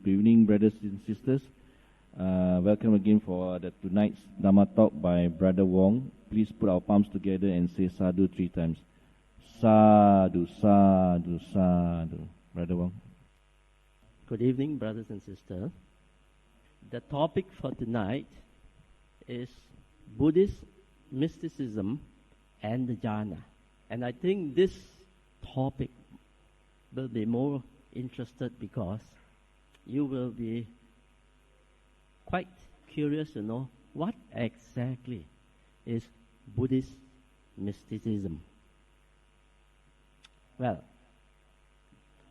Good evening, brothers and sisters. Welcome again for tonight's Dhamma talk by Brother Vong. Please put our palms together and say sadhu 3 times. Sadhu, sadhu, sadhu. Brother Vong. Good evening, brothers and sisters. The topic for tonight is Buddhist Mysticism and the jhana. And I think this topic will be more interested because you will be quite curious to know what exactly is Buddhist mysticism. Well,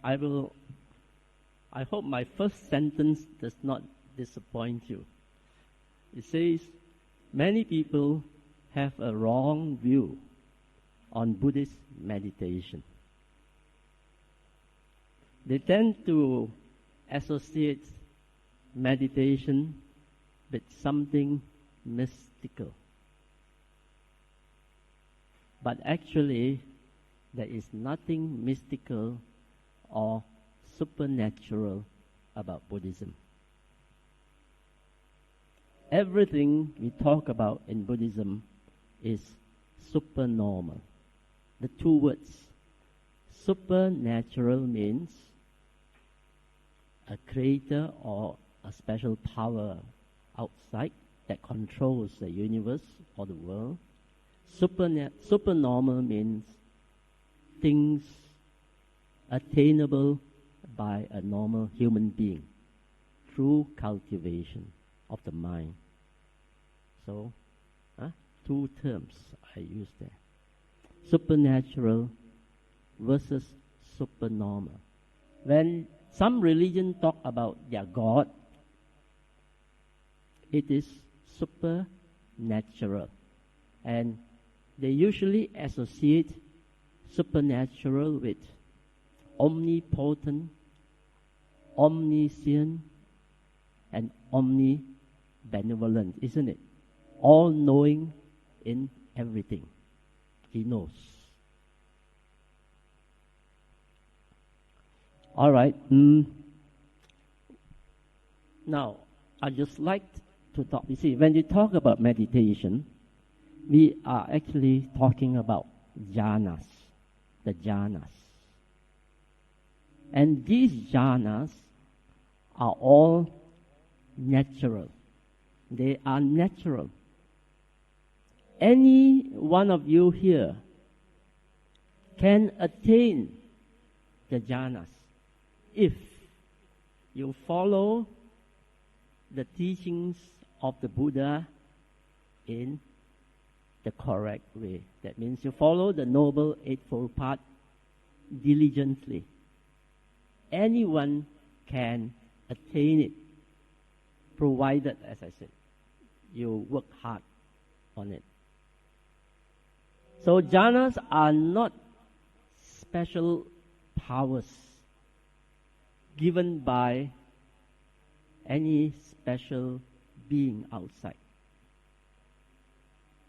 I hope my first sentence does not disappoint you. It says, many people have a wrong view on Buddhist meditation. They tend to associate meditation with something mystical. But actually, there is nothing mystical or supernatural about Buddhism. Everything we talk about in Buddhism is supernormal. The two words, supernatural, means a creator or a special power outside that controls the universe or the world. Supernormal means things attainable by a normal human being through cultivation of the mind. So, two terms I use there. Supernatural versus supernormal. When some religion talk about their God, it is supernatural. And they usually associate supernatural with omnipotent, omniscient, and omnibenevolent, isn't it? All knowing in everything. He knows. All right. Now, I just like to talk. You see, when you talk about meditation, we are actually talking about jhanas, the jhanas. And these jhanas are all natural. They are natural. Any one of you here can attain the jhanas if you follow the teachings of the Buddha in the correct way. That means you follow the Noble Eightfold Path diligently. Anyone can attain it, provided, as I said, you work hard on it. So jhanas are not special powers given by any special being outside.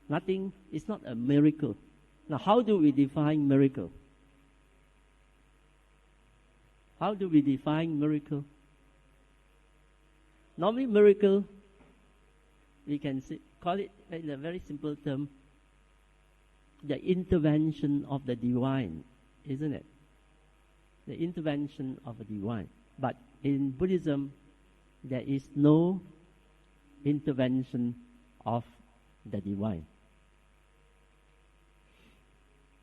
Nothing, it's not a miracle. Now, how do we define miracle? How do we define miracle? Normally, miracle, we can call it in a very simple term, the intervention of the divine, isn't it? The intervention of the divine. But in Buddhism, there is no intervention of the divine.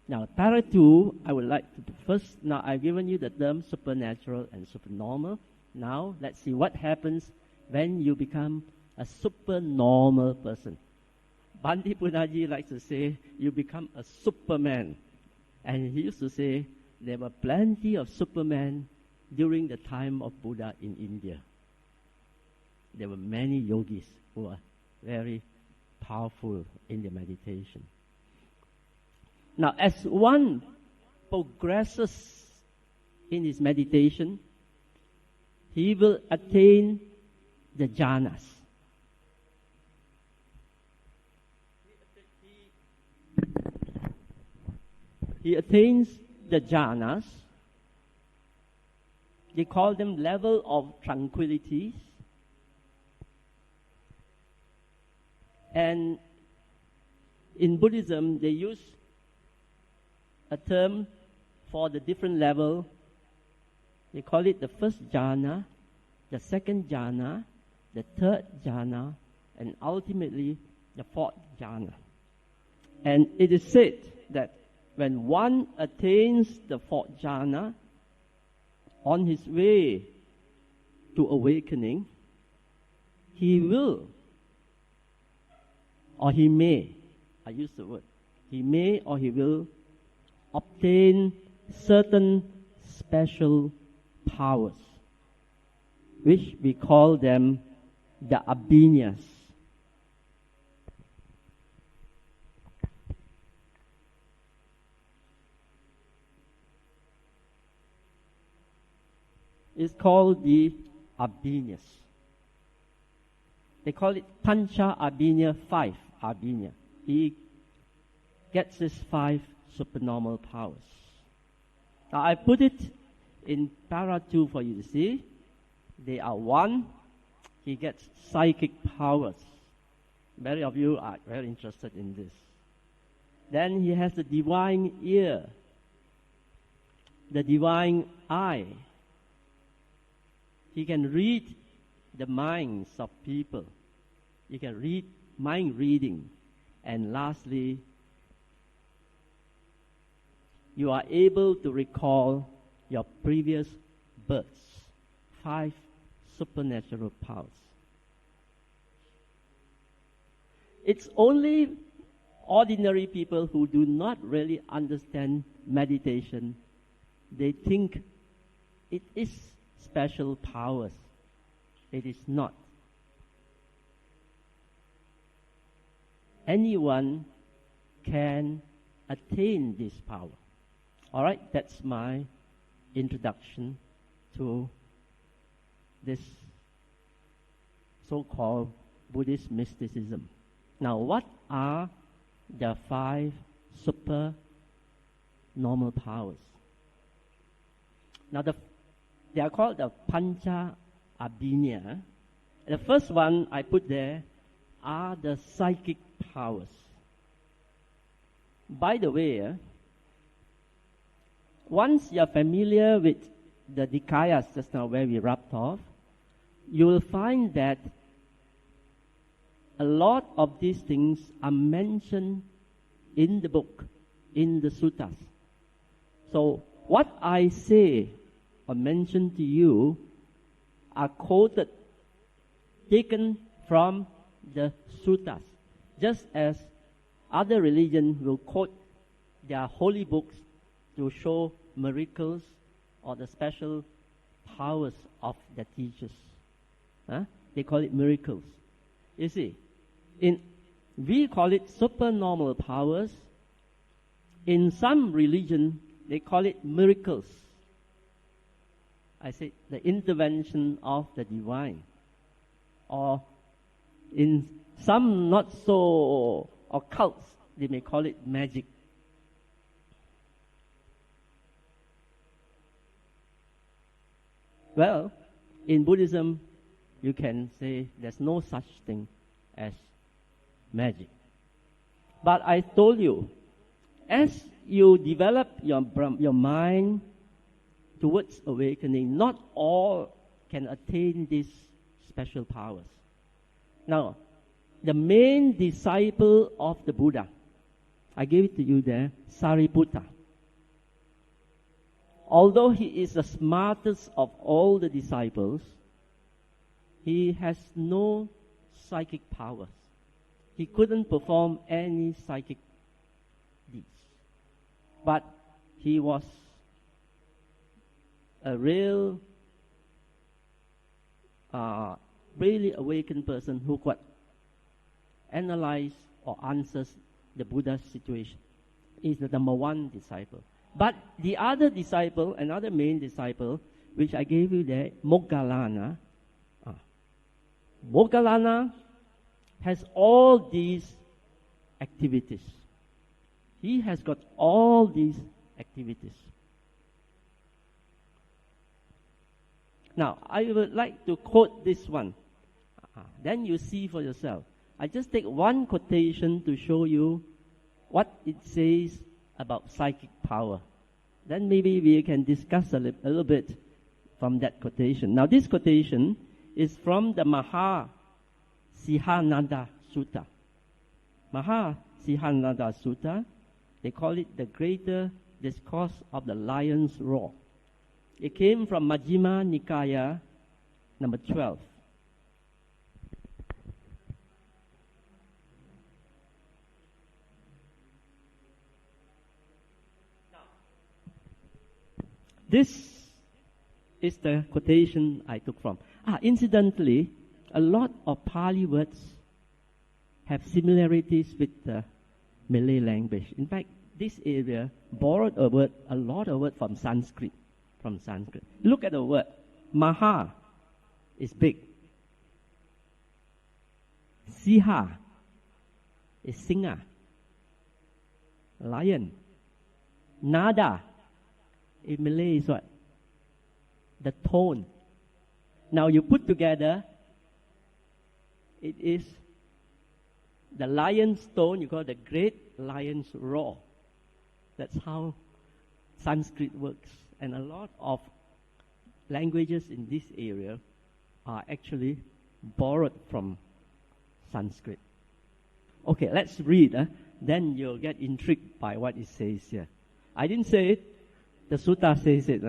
Now, para 2, I would like to first, now I've given you the term supernatural and supernormal. Now, let's see what happens when you become a supernormal person. Bandi Punaji likes to say, you become a superman. And he used to say, there were plenty of supermen during the time of Buddha in India. There were many yogis who are very powerful in their meditation. Now, as one progresses in his meditation, he will attain the jhanas. He attains the jhanas, They call them level of tranquility. And in Buddhism, they use a term for the different level. They call it the first jhana, the second jhana, the third jhana, and ultimately the fourth jhana. And it is said that when one attains the fourth jhana, on his way to awakening, he will, or he may, I use the word, he may or he will obtain certain special powers, which we call them the abhinyas. It's called the abhinyas. They call it pancha abhinya, 5 abhinya. He gets his 5 supernormal powers. Now I put it in para 2 for you to see. They are 1, he gets psychic powers. Many of you are very interested in this. Then he has the divine ear, the divine eye. He can read the minds of people. He can read mind reading. And lastly, you are able to recall your previous births. 5 supernatural powers. It's only ordinary people who do not really understand meditation. They think it is special powers. It is not. Anyone can attain this power. All right, that's my introduction to this so-called Buddhist mysticism. Now, what are the 5 super normal powers? Now, they are called the pancha abhinya. The first one I put there are the psychic powers. By the way, once you are familiar with the Nikayas just now where we wrapped off, you will find that a lot of these things are mentioned in the book, in the suttas. So what I say or mention to you are quoted, taken from the suttas, just as other religions will quote their holy books to show miracles or the special powers of the teachers. They call it miracles. You see, we call it supernormal powers. In some religion, they call it miracles. I say the intervention of the divine. Or in some not so occults, they may call it magic. Well, in Buddhism, you can say there's no such thing as magic. But I told you, as you develop your mind towards awakening, not all can attain these special powers. Now, the main disciple of the Buddha, I gave it to you there, Sariputta. Although he is the smartest of all the disciples, he has no psychic powers. He couldn't perform any psychic deeds. But he was a real, really awakened person who could analyze or answer the Buddha's situation. He's the number 1 disciple. But the other disciple, another main disciple, which I gave you there, Moggallana. Moggallana has all these activities. He has got all these activities. Now, I would like to quote this one. Then you see for yourself. I just take one quotation to show you what it says about psychic power. Then maybe we can discuss a little bit from that quotation. Now, this quotation is from the Sihananda Sutta. Sihananda Sutta, they call it the Greater Discourse of the Lion's Roar. It came from Majjhima Nikaya, number 12. This is the quotation I took from. Incidentally, a lot of Pali words have similarities with the Malay language. In fact, this area borrowed a lot of words from Sanskrit. Look at the word. Maha is big. Siha is singer. Lion. Nada in Malay is what? The tone. Now you put together, it is the lion's tone, you call it the great lion's roar. That's how Sanskrit works. And a lot of languages in this area are actually borrowed from Sanskrit. Okay, let's read. Then you'll get intrigued by what it says here. I didn't say it. The sutta says it.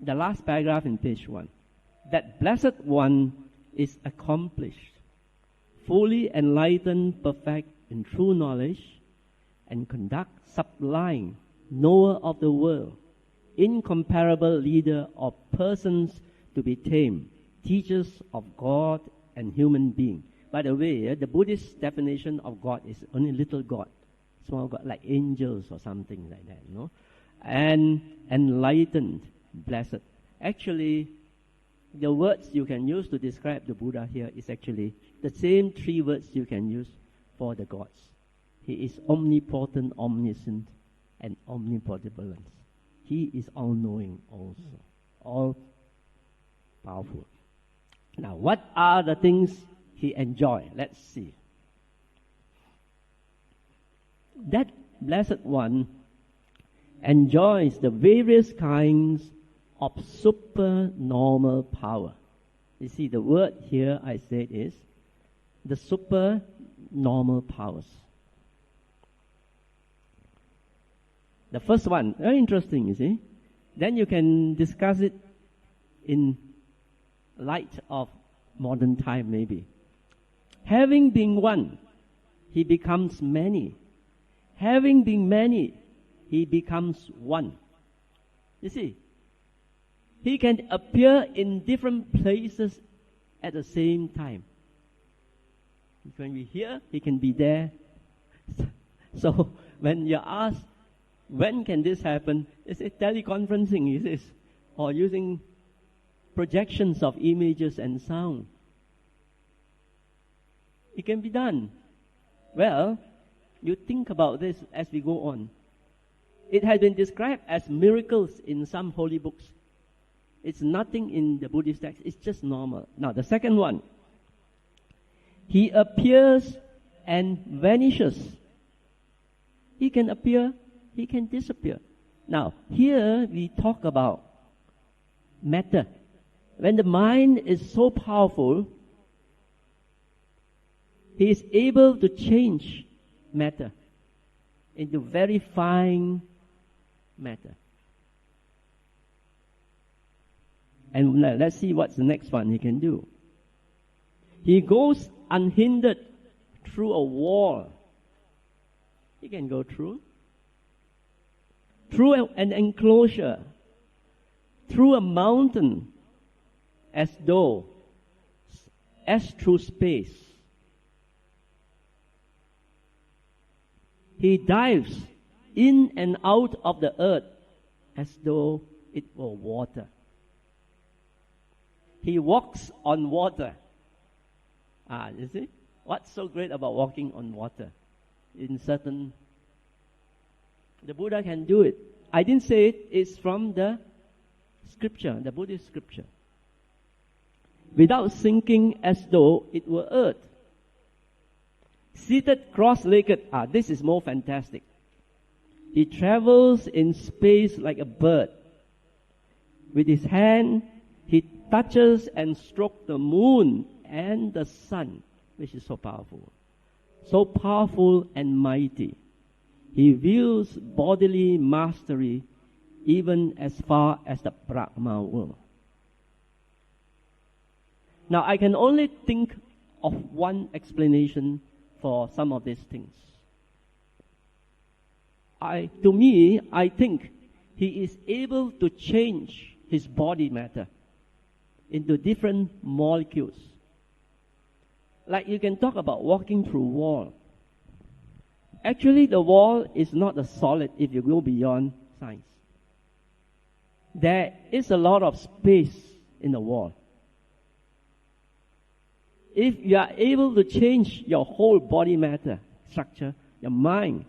The last paragraph in page 1. That blessed one is accomplished, fully enlightened, perfect in true knowledge, and conduct sublime, knower of the world, incomparable leader of persons to be tamed, teachers of God and human being. By the way, the Buddhist definition of God is only little God, small God, like angels or something like that, and enlightened, blessed. Actually, the words you can use to describe the Buddha here is actually the same 3 words you can use for the gods. He is omnipotent, omniscient, and omnipotent. He is all-knowing also, all-powerful. Now, what are the things he enjoys? Let's see. That blessed one enjoys the various kinds of supernormal power. You see, the word here I said is the supernormal powers. The first one, very interesting, you see. Then you can discuss it in light of modern time, maybe. Having been one, he becomes many. Having been many, he becomes one. You see, he can appear in different places at the same time. When we here, he can be there. So when you ask, when can this happen? It's teleconferencing, is this? Or using projections of images and sound. It can be done. Well, you think about this as we go on. It has been described as miracles in some holy books. It's nothing in the Buddhist text. It's just normal. Now, the second one. He appears and vanishes. He can appear, he can disappear. Now, here we talk about matter. When the mind is so powerful, he is able to change matter into very fine matter. And let's see what's the next one he can do. He goes unhindered through a wall. He can go through an enclosure, through a mountain, as through space. He dives in and out of the earth as though it were water. He walks on water. You see? What's so great about walking on water? The Buddha can do it. I didn't say it, it's from the scripture, the Buddhist scripture. Without sinking as though it were earth. Seated cross-legged, this is more fantastic. He travels in space like a bird. With his hand, he touches and strokes the moon and the sun, which is so powerful. So powerful and mighty. He wields bodily mastery even as far as the Brahma world. Now, I can only think of one explanation for some of these things. To me, I think he is able to change his body matter into different molecules. Like you can talk about walking through wall. Actually, the wall is not a solid if you go beyond science. There is a lot of space in the wall. If you are able to change your whole body matter structure, your mind,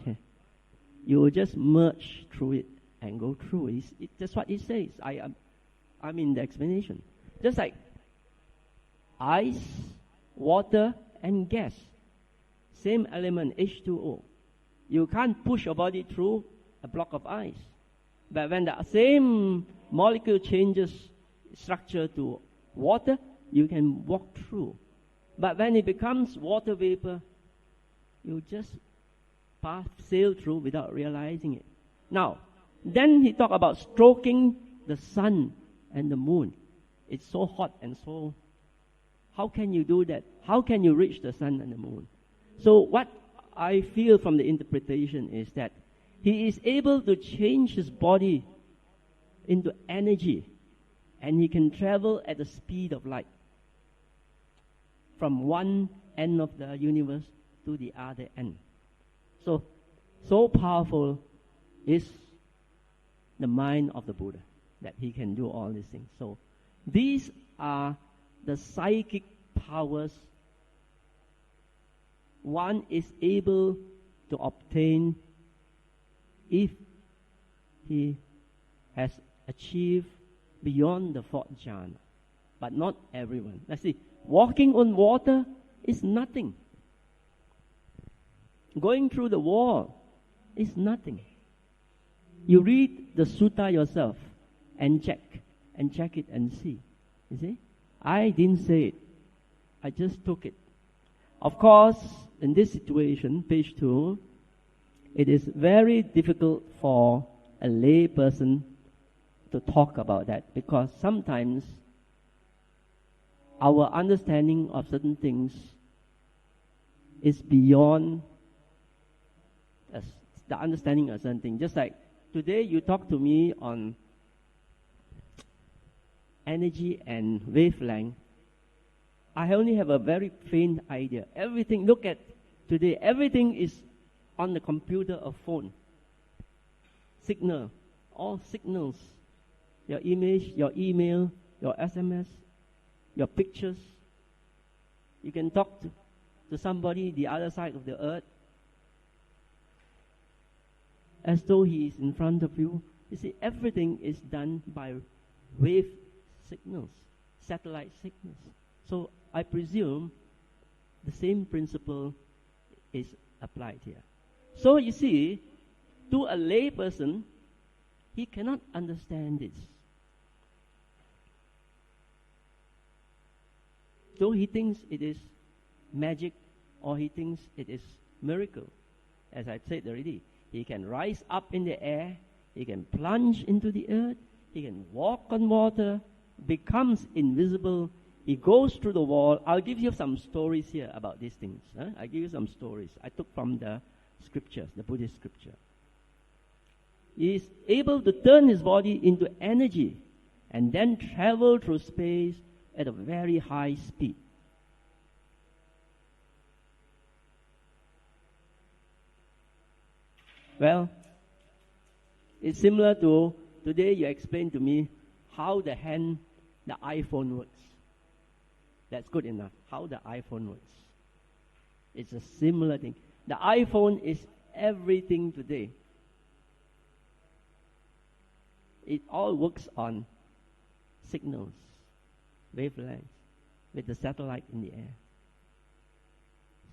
you will just merge through it and go through it. That's what it says. I'm in the explanation. Just like ice, water, and gas. Same element, H2O. You can't push your body through a block of ice. But when the same molecule changes structure to water, you can walk through. But when it becomes water vapor, you just sail through without realizing it. Now, then he talked about stroking the sun and the moon. It's so hot and so... How can you do that? How can you reach the sun and the moon? So what I feel from the interpretation is that he is able to change his body into energy, and he can travel at the speed of light from one end of the universe to the other end. So powerful is the mind of the Buddha that he can do all these things. So these are the psychic powers one is able to obtain if he has achieved beyond the fourth jhana. But not everyone. Let's see. Walking on water is nothing. Going through the wall is nothing. You read the sutta yourself and check it and see. You see? I didn't say it. I just took it. Of course, in this situation, page 2, it is very difficult for a lay person to talk about that, because sometimes our understanding of certain things is beyond us, the understanding of certain things. Just like today you talk to me on energy and wavelength, I only have a very faint idea. Everything, look at today, everything is on the computer or phone. Signal, all signals. Your image, your email, your SMS, your pictures. You can talk to somebody the other side of the earth as though he is in front of you. You see, everything is done by wave signals, satellite signals. So I presume the same principle is applied here. So you see, to a lay person, he cannot understand this. So he thinks it is magic, or he thinks it is miracle. As I said already, he can rise up in the air, he can plunge into the earth, he can walk on water, becomes invisible, he goes through the wall. I'll give you some stories here about these things. I'll give you some stories I took from the scriptures, the Buddhist scripture. He is able to turn his body into energy and then travel through space at a very high speed. Well, it's similar to today you explained to me how the iPhone works. That's good enough. How the iPhone works. It's a similar thing. The iPhone is everything today. It all works on signals, wavelengths, with the satellite in the air.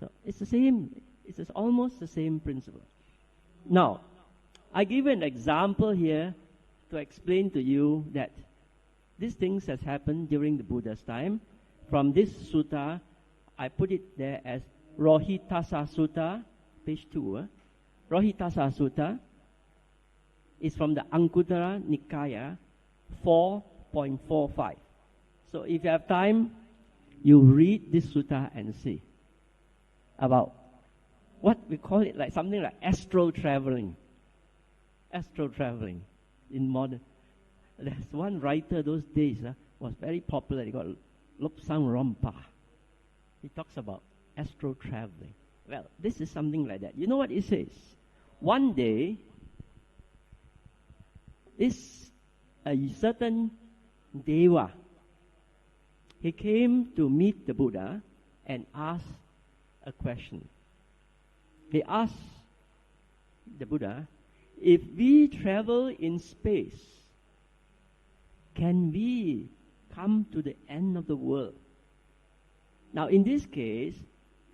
So it's the same, it's almost the same principle. Now, I give an example here to explain to you that these things has happened during the Buddha's time. From this sutta, I put it there as Rohitassa Sutta, page 2. Rohitassa Sutta is from the Anguttara Nikaya 4.45. So if you have time, you read this sutta and see about what we call it, like something like astral traveling. Astral traveling in modern. There's one writer those days was very popular. He got Lobsang Rompa. He talks about astral traveling. Well, this is something like that. You know what it says? One day, this a certain Deva, he came to meet the Buddha and asked a question. He asked the Buddha, if we travel in space, can we come to the end of the world? Now, in this case,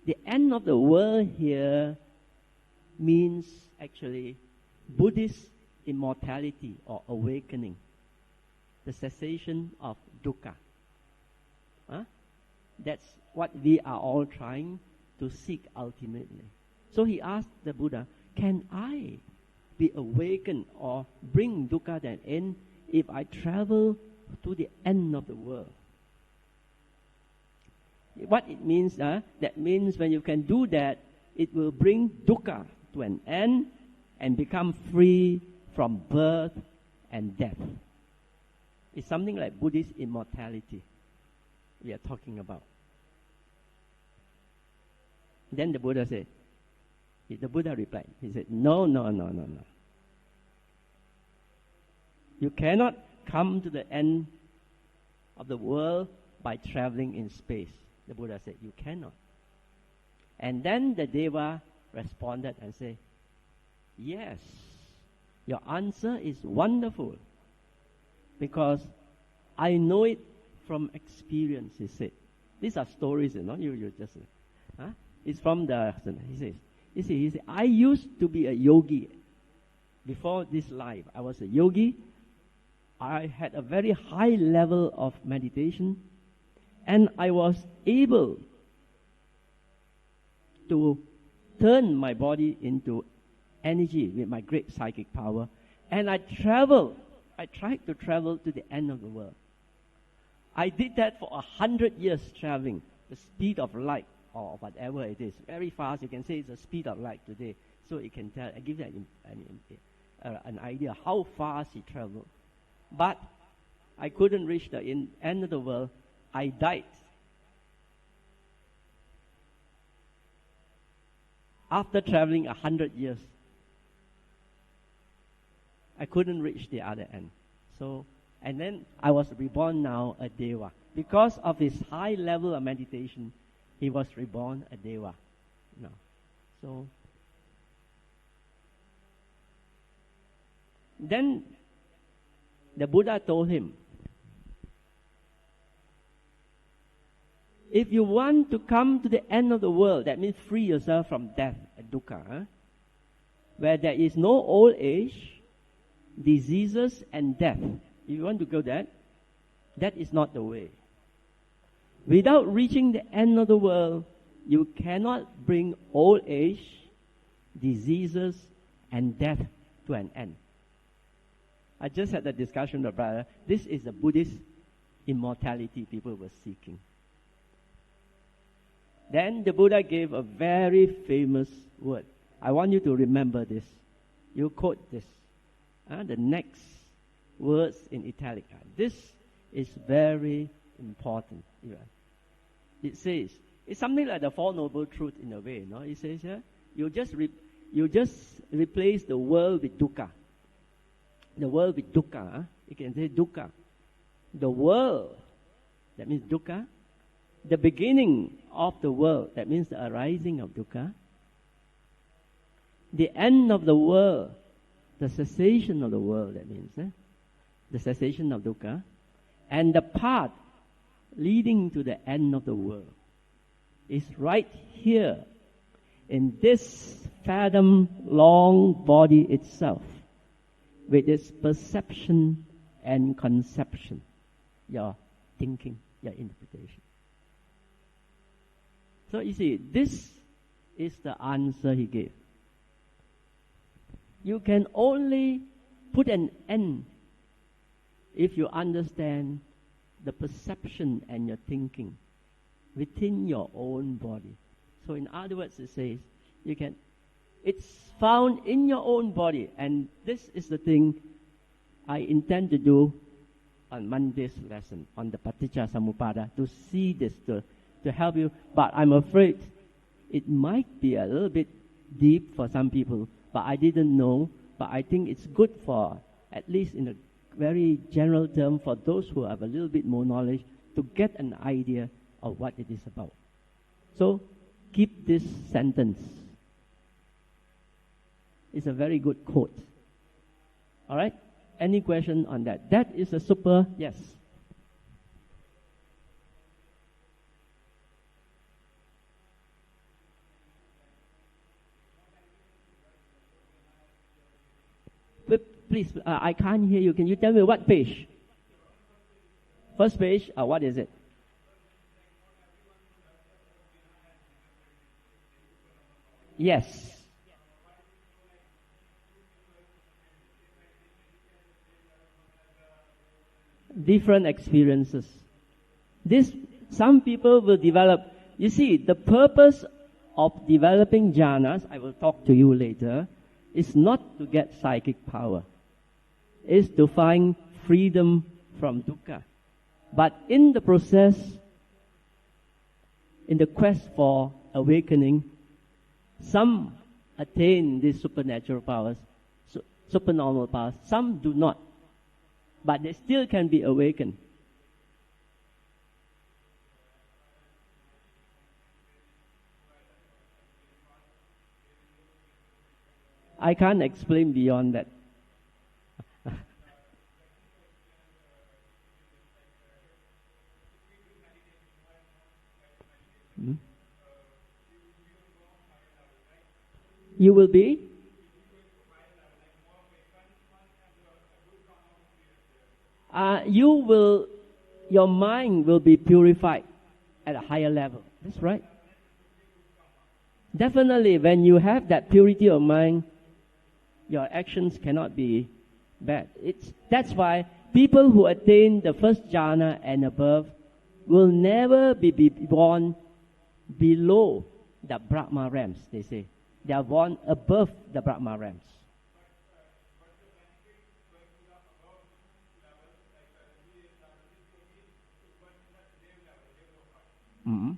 the end of the world here means actually Buddhist immortality or awakening, the cessation of dukkha. That's what we are all trying to seek ultimately. So he asked the Buddha, can I be awakened or bring dukkha to an end if I travel to the end of the world? What it means, that means when you can do that, it will bring dukkha to an end and become free from birth and death. It's something like Buddhist immortality we are talking about. Then the Buddha said, the Buddha replied, he said, no. You cannot come to the end of the world by traveling in space. The Buddha said, you cannot. And then the Deva responded and said, yes, your answer is wonderful because I know it from experience, he said. These are stories, not you just, it's from the, he says, I used to be a yogi before this life. I was a yogi. I had a very high level of meditation, and I was able to turn my body into energy with my great psychic power. And I tried to travel to the end of the world. I did that for 100 years traveling, the speed of light or whatever it is. Very fast, you can say it's the speed of light today. So it can tell, give you an idea how fast he traveled. But I couldn't reach the end of the world. I died. After traveling 100 years, I couldn't reach the other end. So, and then I was reborn now a Deva. Because of his high level of meditation, he was reborn a Deva. No. So, then the Buddha told him, if you want to come to the end of the world, that means free yourself from death and dukkha, where there is no old age, diseases, and death. If you want to go there, that is not the way. Without reaching the end of the world, you cannot bring old age, diseases, and death to an end. I just had a discussion with a brother. This is the Buddhist immortality people were seeking. Then the Buddha gave a very famous word. I want you to remember this. You quote this. The next words in italic. This is very important. It says, it's something like the Four Noble Truths in a way. No? It says here, you just replace the world with dukkha. The world with dukkha. You can say dukkha. The world, that means dukkha. The beginning of the world, that means the arising of dukkha. The end of the world, the cessation of the world, that means. the cessation of dukkha, and the path leading to the end of the world is right here in this fathom long body itself, with its perception and conception, your thinking, your interpretation. So you see, this is the answer he gave. You can only put an end if you understand the perception and your thinking within your own body. So in other words, it says, it's found in your own body, and this is the thing I intend to do on Monday's lesson, on the Paticca Samuppada, to see this, to help you. But I'm afraid it might be a little bit deep for some people, but I didn't know. But I think it's good for, at least in a very general term, for those who have a little bit more knowledge, to get an idea of what it is about. So keep this sentence. It's a very good quote. All right? Any question on that? That is a super, yes. Please, I can't hear you. Can you tell me what page? First page, what is it? Yes. Different experiences. Some people will develop. You see, the purpose of developing jhanas, I will talk to you later, is not to get psychic power. Is to find freedom from dukkha. But in the process, in the quest for awakening, some attain these supernatural powers, supernormal powers. Some do not. But they still can be awakened. I can't explain beyond that. You will be? Your mind will be purified at a higher level. That's right. Definitely, when you have that purity of mind, your actions cannot be bad. That's why people who attain the first jhana and above will never be born below the Brahma realms, they say. They are born above the Brahma realms. Mm-hmm.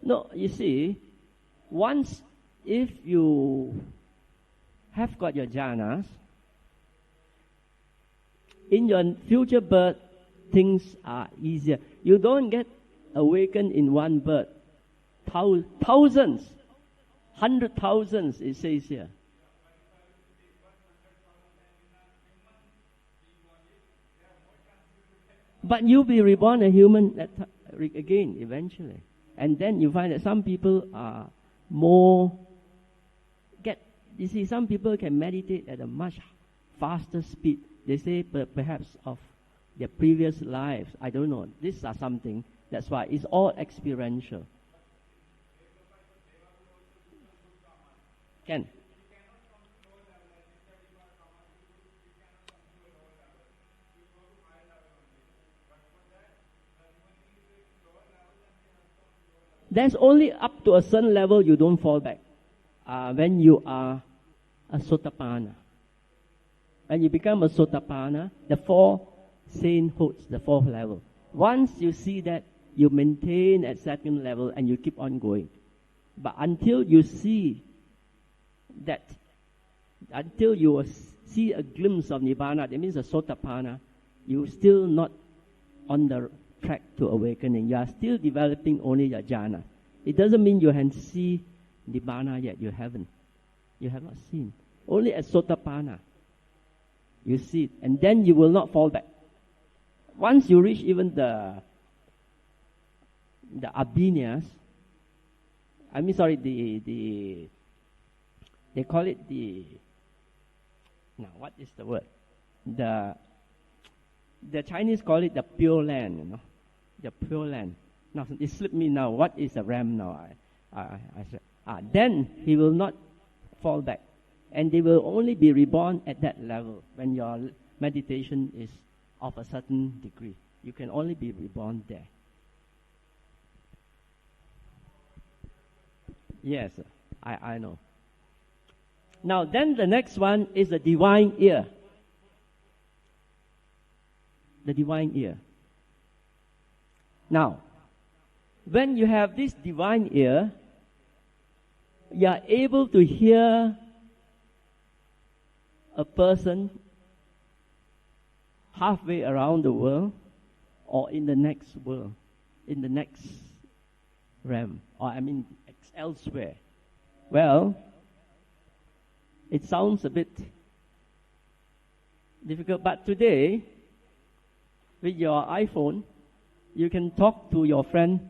No, you see, once if you have got your jhanas, in your future birth, things are easier. You don't get awakened in one birth. Thousands, 100,000s, it says here. But you'll be reborn a human again, eventually. And then you find that some people are more you see, some people can meditate at a much faster speed. They say perhaps of their previous lives. I don't know. These are something. That's why it's all experiential. Can. There's only up to a certain level you don't fall back. When you are a Sotapanna. When you become a Sotapanna, the four sainthoods, the fourth level. Once you see that, you maintain at second level and you keep on going. But until you see that, until you see a glimpse of Nibbana, that means a Sotapanna, you still not on the track to awakening. You are still developing only your jhana. It doesn't mean you can see nibbana yet. You haven't. You have not seen. Only at sotapanna you see it, and then you will not fall back. Once you reach even the abhinyas, they call it what is the word? The Chinese call it the pure land, the pure land. Now it slipped me now. What is the ram now? I said, then he will not fall back, and they will only be reborn at that level when your meditation is of a certain degree. You can only be reborn there. Yes, I know. Now then the next one is the divine ear. The divine ear. Now, when you have this divine ear, you are able to hear a person halfway around the world or in the next world, in the next realm, or elsewhere. Well, it sounds a bit difficult, but today, with your iPhone, you can talk to your friend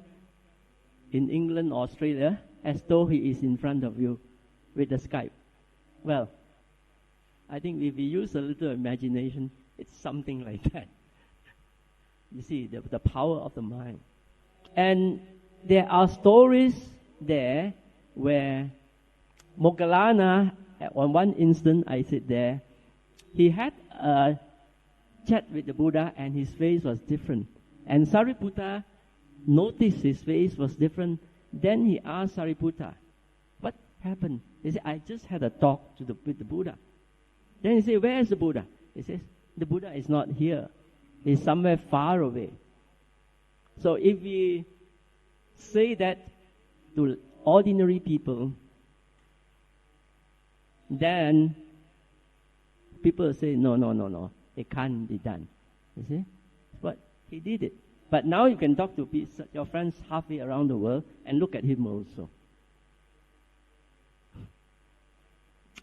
in England or Australia as though he is in front of you with the Skype. Well, I think if we use a little imagination, it's something like that. You see, the power of the mind. And there are stories there where Moggallana, on one instant I sit there, he had a chat with the Buddha and his face was different. And Sariputta noticed his face was different. Then he asked Sariputta, what happened? He said, I just had a talk with the Buddha. Then he said, where is the Buddha? He says, the Buddha is not here. He's somewhere far away. So if we say that to ordinary people, then people say, no, it can't be done. You see? But he did it. But now you can talk to your friends halfway around the world and look at him also.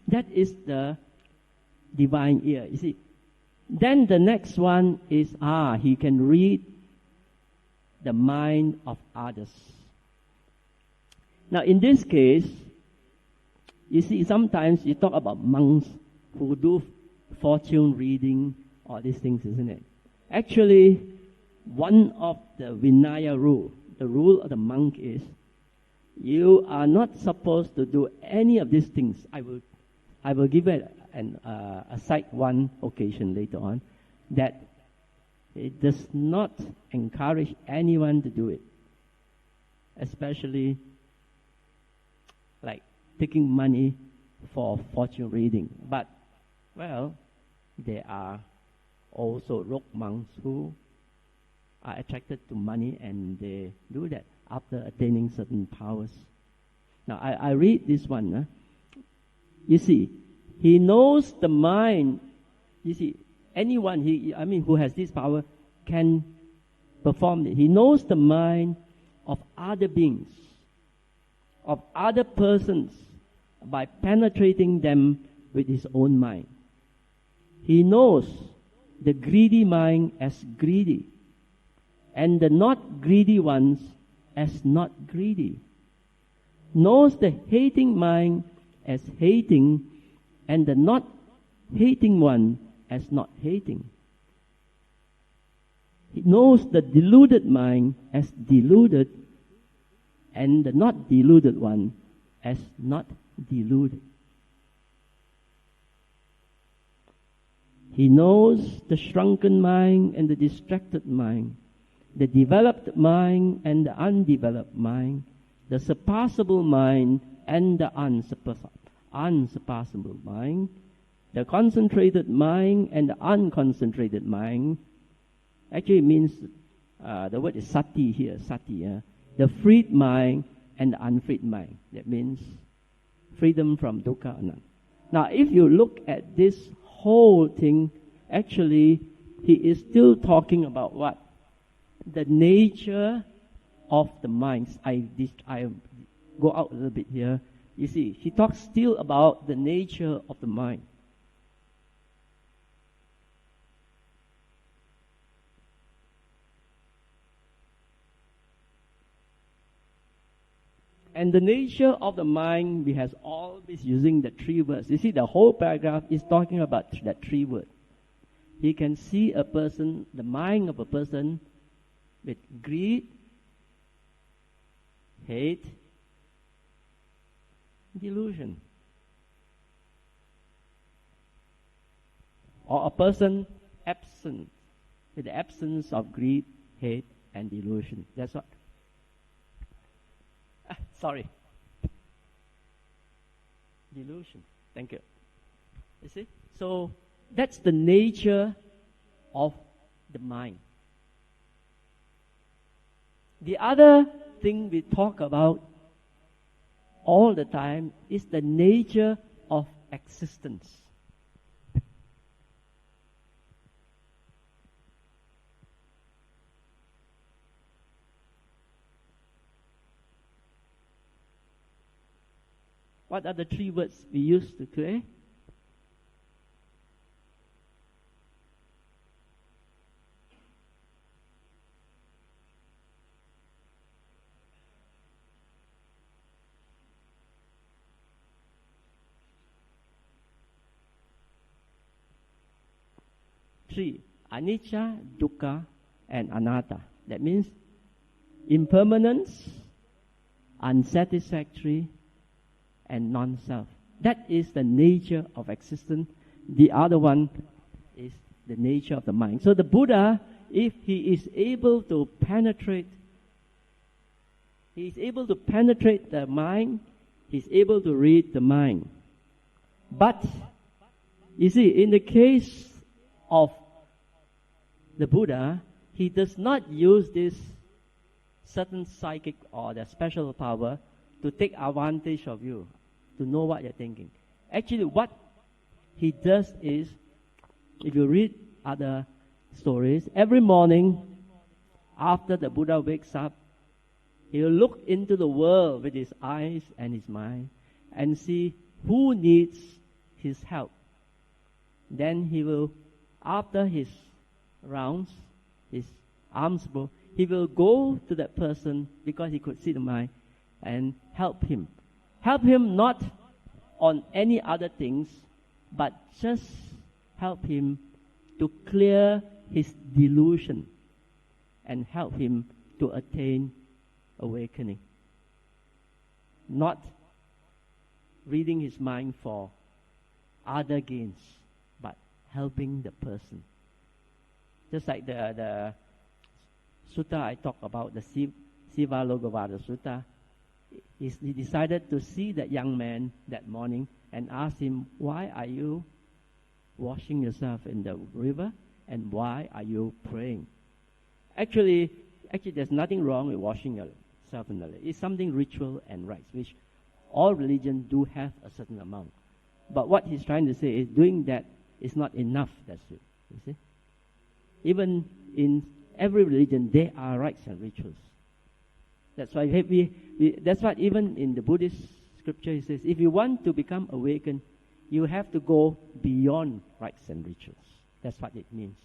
That is the divine ear. You see? Then the next one is, he can read the mind of others. Now in this case, you see, sometimes you talk about monks who do fortune reading, all these things, isn't it? Actually, one of the Vinaya rule, the rule of the monk is, you are not supposed to do any of these things. I will give it a side one occasion later on, that it does not encourage anyone to do it, especially like taking money for fortune reading. But, well, there are also rogue monks who are attracted to money and they do that after attaining certain powers. Now, I read this one. You see, he knows the mind. You see, anyone who has this power can perform it. He knows the mind of other beings, of other persons, by penetrating them with his own mind. He knows the greedy mind as greedy, and the not greedy ones as not greedy. Knows the hating mind as hating, and the not hating one as not hating. He knows the deluded mind as deluded, and the not deluded one as not deluded. He knows the shrunken mind and the distracted mind, the developed mind and the undeveloped mind, the surpassable mind and the unsurpassable mind, the concentrated mind and the unconcentrated mind. Actually it means, the word is sati here, the freed mind and the unfreed mind. That means freedom from dukkha ananda. Now if you look at this whole thing, actually he is still talking about what? the nature of the mind. I go out a little bit here. You see, he talks still about the nature of the mind. And the nature of the mind, we has always using the three words. You see, the whole paragraph is talking about that three words. He can see a person, the mind of a person, with greed, hate, delusion. Or a person absent, with the absence of greed, hate, and delusion. That's what. Sorry. Delusion. Thank you. You see? So that's the nature of the mind. The other thing we talk about all the time is the nature of existence. What are the three words we use today? Three: anicca, dukkha, and anatta. That means impermanence, unsatisfactory, and non-self. That is the nature of existence. The other one is the nature of the mind. So the Buddha, if he is able to penetrate, the mind, he's able to read the mind. But, you see, in the case of the Buddha, he does not use this certain psychic or the special power to take advantage of you, to know what you're thinking. Actually, what he does is, if you read other stories, every morning after the Buddha wakes up, he will look into the world with his eyes and his mind and see who needs his help. Then he will, after his rounds, his arms full, he will go to that person because he could see the mind and help him. Help him not on any other things, but just help him to clear his delusion and help him to attain awakening. Not reading his mind for other gains, but helping the person. Just like the sutta I talked about, the Sivalokavada Sutta, he decided to see that young man that morning and ask him, why are you washing yourself in the river and why are you praying? Actually there's nothing wrong with washing yourself in the river. It's something ritual and rites, which all religions do have a certain amount. But what he's trying to say is doing that is not enough, that's it. You see? Even in every religion, there are rites and rituals. That's why that's what even in the Buddhist scripture he says, if you want to become awakened, you have to go beyond rites and rituals. That's what it means.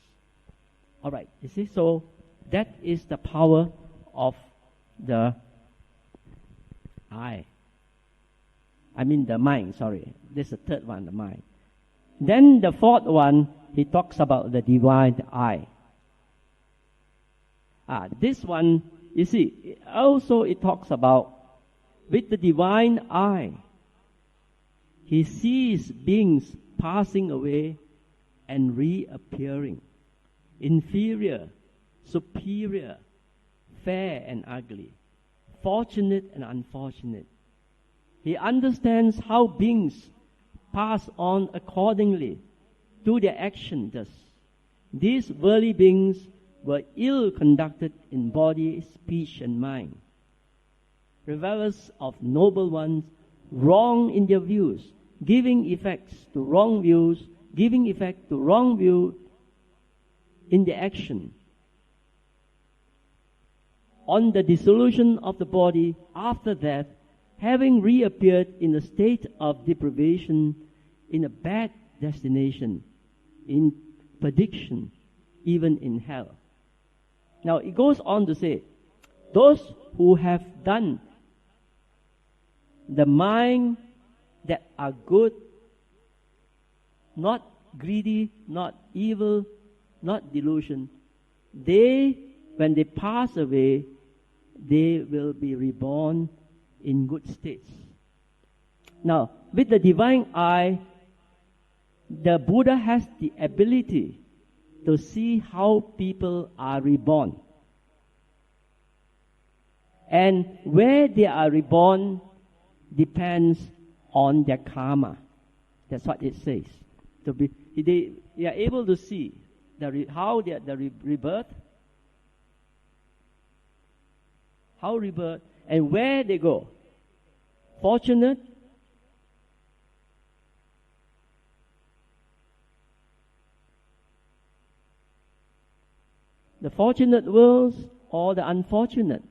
All right, you see, so that is the power of the the mind, sorry. This is the third one, the mind. Then the fourth one, he talks about the divine eye. This one, you see, also it talks about with the divine eye, he sees beings passing away and reappearing, inferior, superior, fair and ugly, fortunate and unfortunate. He understands how beings pass on accordingly to their action. Thus, these worldly beings were ill conducted in body, speech, and mind. Revelers of noble ones, wrong in their views, giving effects to wrong views, giving effect to wrong view in their action. on the dissolution of the body after death, having reappeared in a state of deprivation, in a bad destination, in perdition, even in hell. Now it goes on to say, those who have done the mind that are good, not greedy, not evil, not delusion, they, when they pass away, they will be reborn in good states. Now, with the divine eye, the Buddha has the ability to see how people are reborn. And where they are reborn depends on their karma. That's what it says. They are able to see how the rebirth, and where they go. Fortunate, the fortunate worlds or the unfortunate.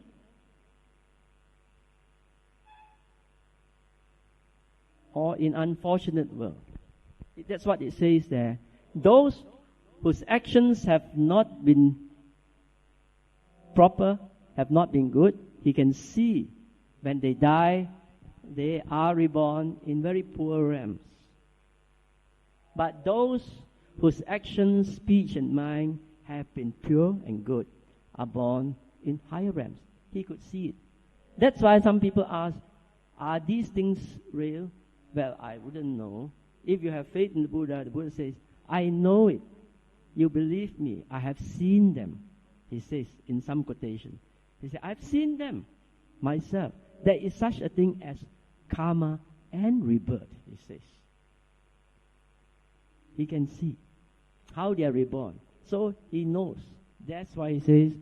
Or in unfortunate world. That's what it says there. Those whose actions have not been proper, have not been good, he can see when they die, they are reborn in very poor realms. But those whose actions, speech, and mind have been pure and good are born in higher realms. He could see it. That's why some people ask, are these things real? Well, I wouldn't know. If you have faith in the Buddha says, I know it. You believe me. I have seen them. He says in some quotation. He said, I've seen them myself. There is such a thing as karma and rebirth, he says. He can see how they are reborn. So he knows. That's why he says,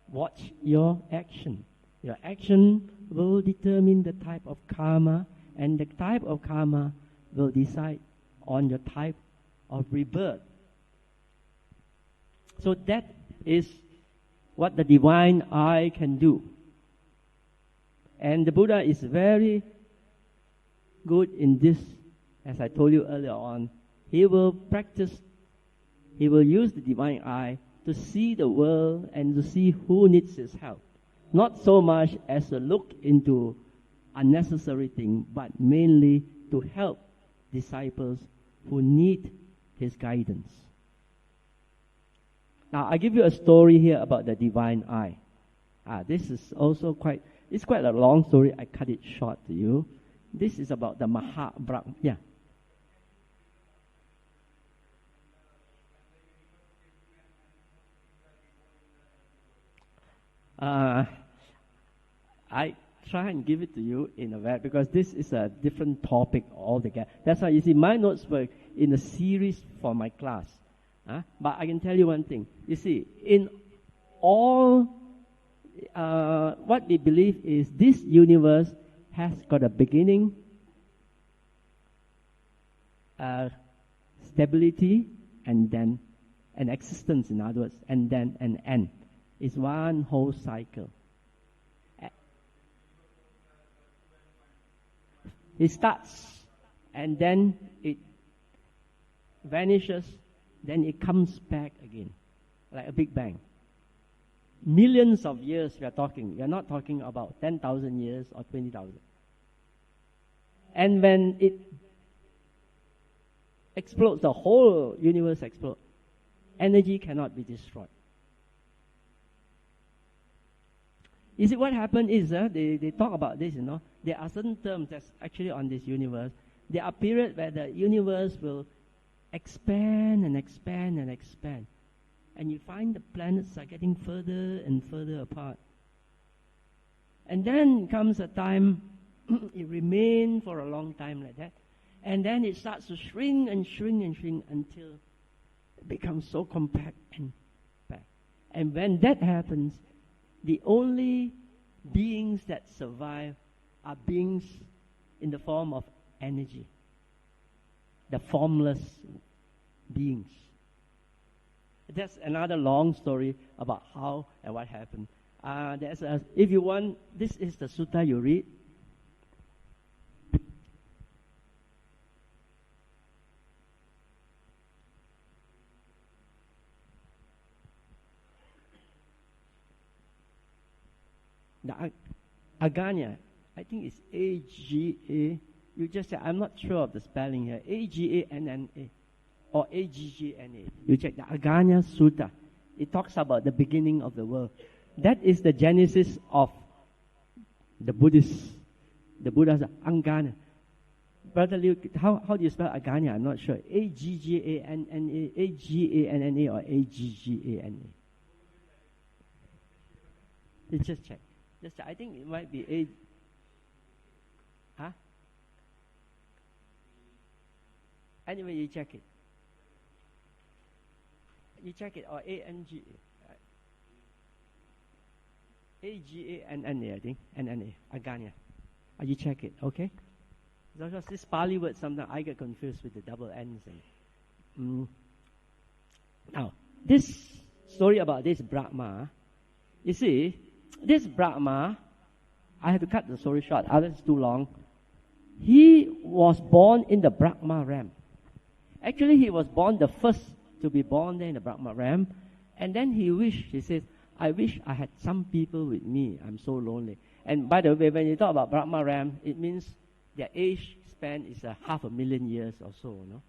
watch your action. Your action will determine the type of karma, and the type of karma will decide on your type of rebirth. So that is what the divine eye can do. And the Buddha is very good in this, as I told you earlier on. He will use the divine eye to see the world and to see who needs his help. Not so much as a look into unnecessary things, but mainly to help disciples who need his guidance. Now, I give you a story here about the divine eye. This is also quite a long story. I cut it short to you. This is about the Mahabrahma. Yeah. I try and give it to you in a way, because this is a different topic altogether. That's why you see my notes were in a series for my class. But I can tell you one thing. You see, in all, what we believe is this universe has got a beginning, stability, and then an existence, in other words, and then an end. It's one whole cycle. It starts, and then it vanishes, then it comes back again, like a big bang. Millions of years we are talking. We are not talking about 10,000 years or 20,000. And when it explodes, the whole universe explodes. Energy cannot be destroyed. You see, what happened is, they talk about this, there are certain terms that's actually on this universe. There are periods where the universe will expand and expand and expand. And you find the planets are getting further and further apart. And then comes a time, it remains for a long time like that. And then it starts to shrink and shrink and shrink until it becomes so compact and packed. And when that happens, the only beings that survive are beings in the form of energy. The formless beings. That's another long story about how and what happened. if you want, this is the sutta you read. The Aganya, I think it's A-G-A. You just say, I'm not sure of the spelling here. A-G-A-N-N-A or A-G-G-N-A. You check the Aganya Sutta. It talks about the beginning of the world. That is the genesis of the Buddhists. The Buddha's Angana. Brother Liu, how do you spell Aganya? I'm not sure. A-G-G-A-N-N-A, A-G-A-N-N-A or A-G-G-A-N-A. You just check. I think it might be A. Huh? Anyway, you check it. You check it, or A-N-G. A-G-A-N-N-A, I think. N-N-A, Aganya. You check it, okay? Because this Pali word, sometimes I get confused with the double N's. Now, this story about this Brahma, you see, this Brahma, I have to cut the story short, otherwise it's too long. He was born in the Brahma realm. Actually, he was born the first to be born there in the Brahma realm. And then he says, I wish I had some people with me. I'm so lonely. And by the way, when you talk about Brahma realm, it means their age span is 500,000 years or so, no?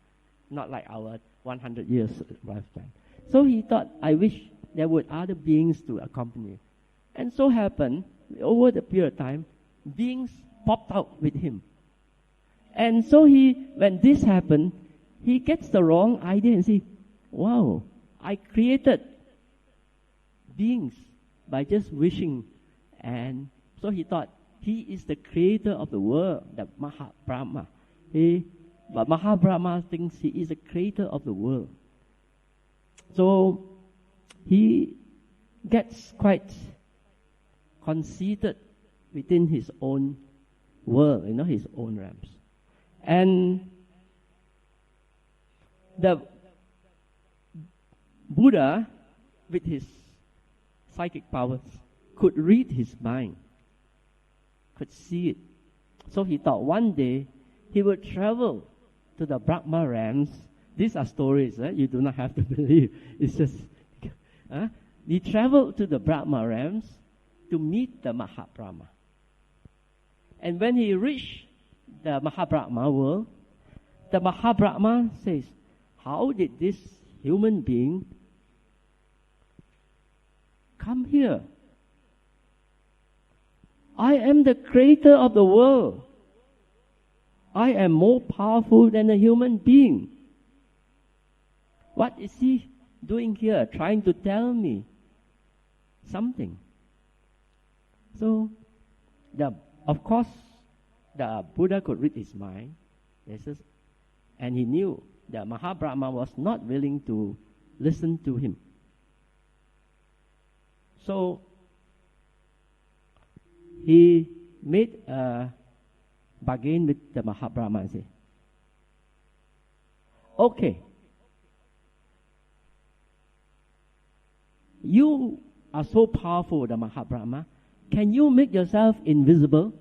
Not like our 100 years lifetime. So he thought, I wish there were other beings to accompany. And so happened, over the period of time, beings popped out with him. And so when this happened, he gets the wrong idea and says, wow, I created beings by just wishing. And so he thought, he is the creator of the world, the Mahabrahma. But Mahabrahma thinks he is the creator of the world. So he gets quite conceited within his own world, his own realms. And the Buddha, with his psychic powers, could read his mind, could see it. So he thought one day he would travel to the Brahma realms. These are stories, you do not have to believe. It's just, he traveled to the Brahma realms to meet the Mahabrahma. And when he reached the Mahabrahma world, the Mahabrahma says, how did this human being come here? I am the creator of the world. I am more powerful than a human being. What is he doing here, trying to tell me something? So, of course, the Buddha could read his mind. And he knew that Mahabrahma was not willing to listen to him. So, he made a bargain with the Mahabrahma and said, okay, you are so powerful, the Mahabrahma. Can you make yourself invisible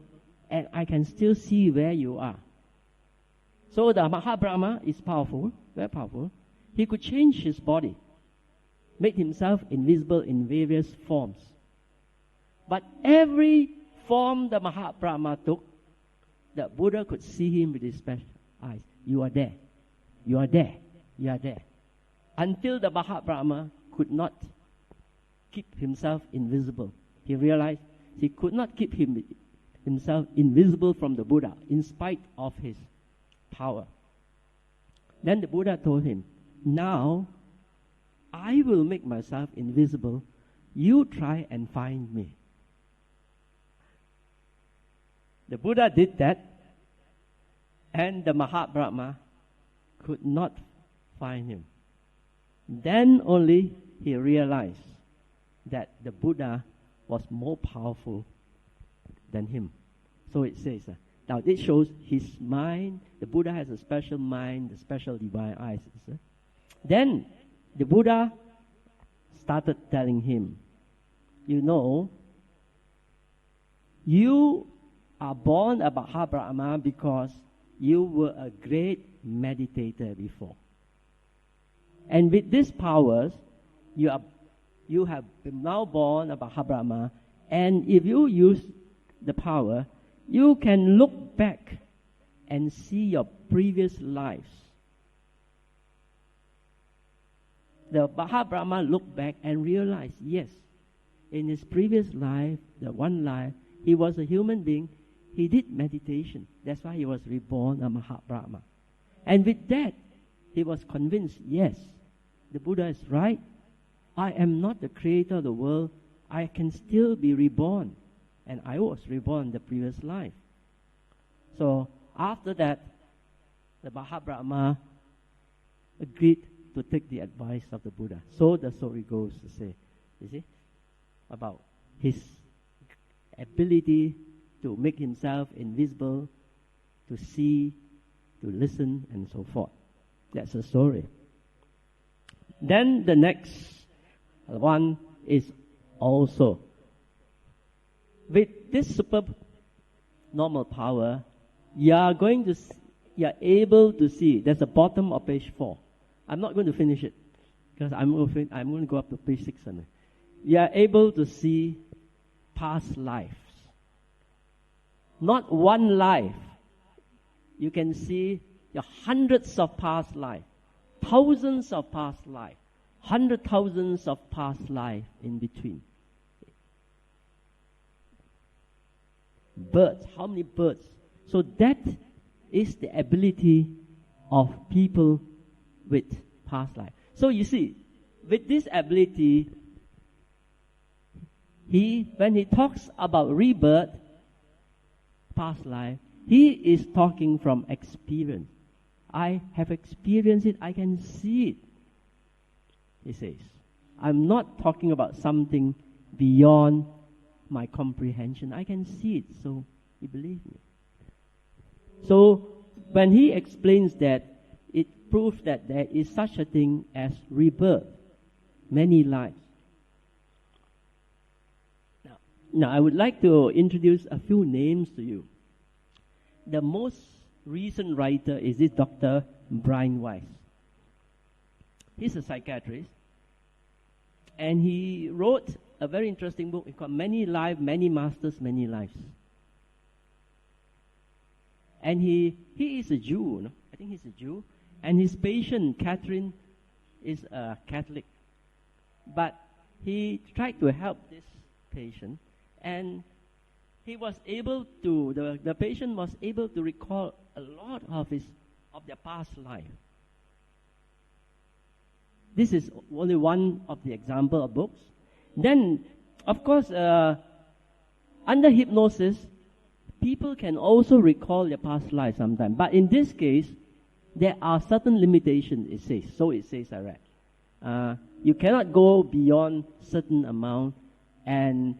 and I can still see where you are? So the Mahabrahma is powerful, very powerful. He could change his body, make himself invisible in various forms. But every form the Mahabrahma took, the Buddha could see him with his special eyes. You are there. You are there. You are there. Until the Mahabrahma could not keep himself invisible. He realized he could not keep himself invisible from the Buddha in spite of his power. Then the Buddha told him, now I will make myself invisible. You try and find me. The Buddha did that, and the Mahabrahma could not find him. Then only he realized that the Buddha was more powerful than him. So it says, now it shows his mind, the Buddha has a special mind, the special divine eyes. Then the Buddha started telling him, you know, You are born a Mahabrahma because you were a great meditator before. And with these powers, you have been now born a Mahabrahma, and if you use the power, you can look back and see your previous lives. The Mahabrahma looked back and realized, yes, in his previous life, the one life, he was a human being. He did meditation. That's why he was reborn a Mahabrahma. And with that, he was convinced, yes, the Buddha is right. I am not the creator of the world. I can still be reborn. And I was reborn in the previous life. So after that, the Mahabrahma agreed to take the advice of the Buddha. So the story goes to say, you see, about his ability to make himself invisible, to see, to listen, and so forth. That's the story. Then the next one is also, with this super normal power, you are able to see. That's the bottom of page 4. I'm not going to finish it because I'm going to go up to page 6. You are able to see past lives. Not one life. You can see the hundreds of past lives, thousands of past lives, 100,000s of past life in between. Birds, how many birds? So that is the ability of people with past life. So you see, with this ability, when he talks about rebirth, past life, he is talking from experience. I have experienced it, I can see it. He says, I'm not talking about something beyond my comprehension. I can see it, so you believe me. So when he explains that, it proves that there is such a thing as rebirth, many lives. Now I would like to introduce a few names to you. The most recent writer is this Dr. Weiss. He's a psychiatrist, and he wrote a very interesting book called Many Lives, Many Masters, Many Lives. And he is a Jew, no? I think he's a Jew, and his patient, Catherine, is a Catholic. But he tried to help this patient, and he was able to, the patient was able to recall a lot of their past life. This is only one of the example of books. Then, of course, under hypnosis, people can also recall their past life sometimes. But in this case, there are certain limitations, it says. So it says, I read. You cannot go beyond certain amount, and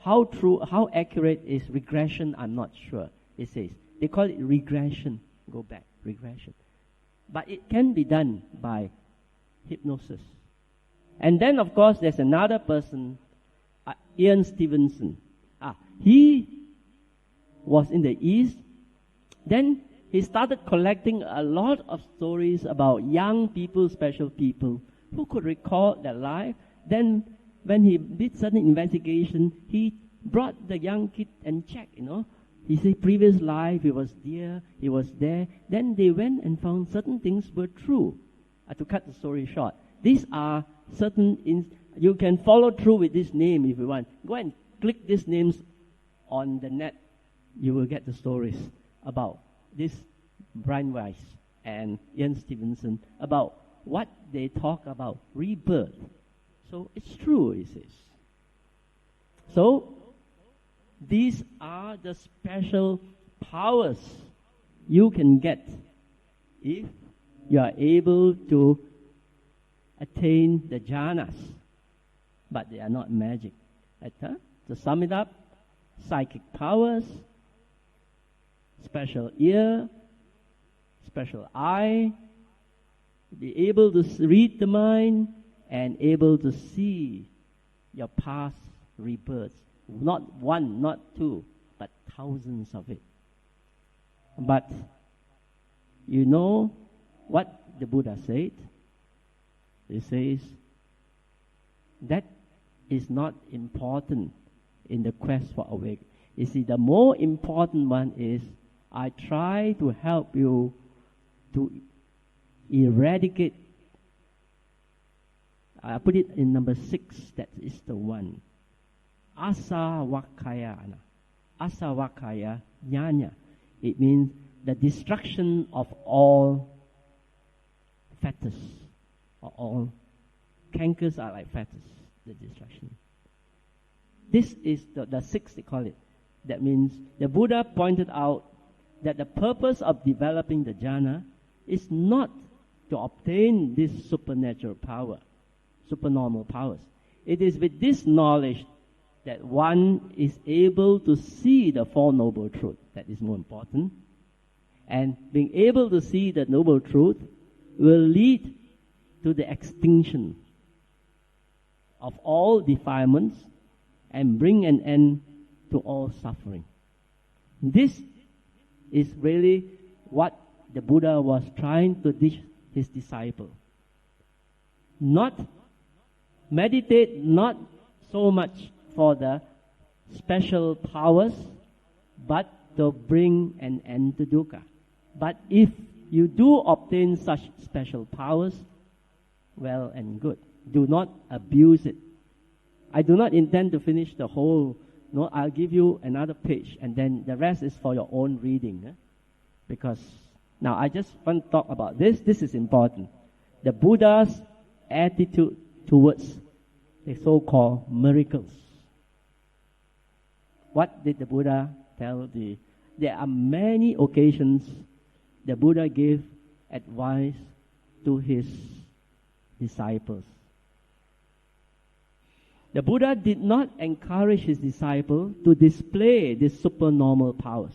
how accurate is regression, I'm not sure. It says. They call it regression. Go back, regression. But it can be done by hypnosis. And then, of course, there's another person, Ian Stevenson. He was in the East. Then he started collecting a lot of stories about young people, special people, who could recall their life. Then when he did certain investigation, he brought the young kid and checked, He said previous life, he was there, he was there. Then they went and found certain things were true. To cut the story short, these are certain, you can follow through with this name if you want. Go and click these names on the net. You will get the stories about this Brian Weiss and Ian Stevenson, about what they talk about, rebirth. So it's true, it says. So these are the special powers you can get if you are able to attain the jhanas. But they are not magic. To sum it up, psychic powers, special ear, special eye, be able to read the mind, and able to see your past rebirths Not one, not two, but thousands of it. But you know what the Buddha said? He says that is not important in the quest for awakening. You see, the more important one is I try to help you to eradicate. I put it in number 6, that is the one. Asavakaya. Asavakaya jnana. It means the destruction of all fetters, or all cankers are like fetters, the destruction. This is the 6, they call it. That means the Buddha pointed out that the purpose of developing the jhana is not to obtain this supernatural power, supernormal powers. It is with this knowledge that one is able to see the Four Noble Truths. That is more important. And being able to see the Noble Truth will lead to the extinction of all defilements and bring an end to all suffering. This is really what the Buddha was trying to teach his disciple. Not meditate, not so much for the special powers, but to bring an end to dukkha. But if you do obtain such special powers, well and good. Do not abuse it. I do not intend to finish the whole. No, I'll give you another page, and then the rest is for your own reading. Because now I just want to talk about this. This is important. The Buddha's attitude towards the so-called miracles. What did the Buddha tell the? There are many occasions the Buddha gave advice to his disciples. The Buddha did not encourage his disciple to display these supernormal powers,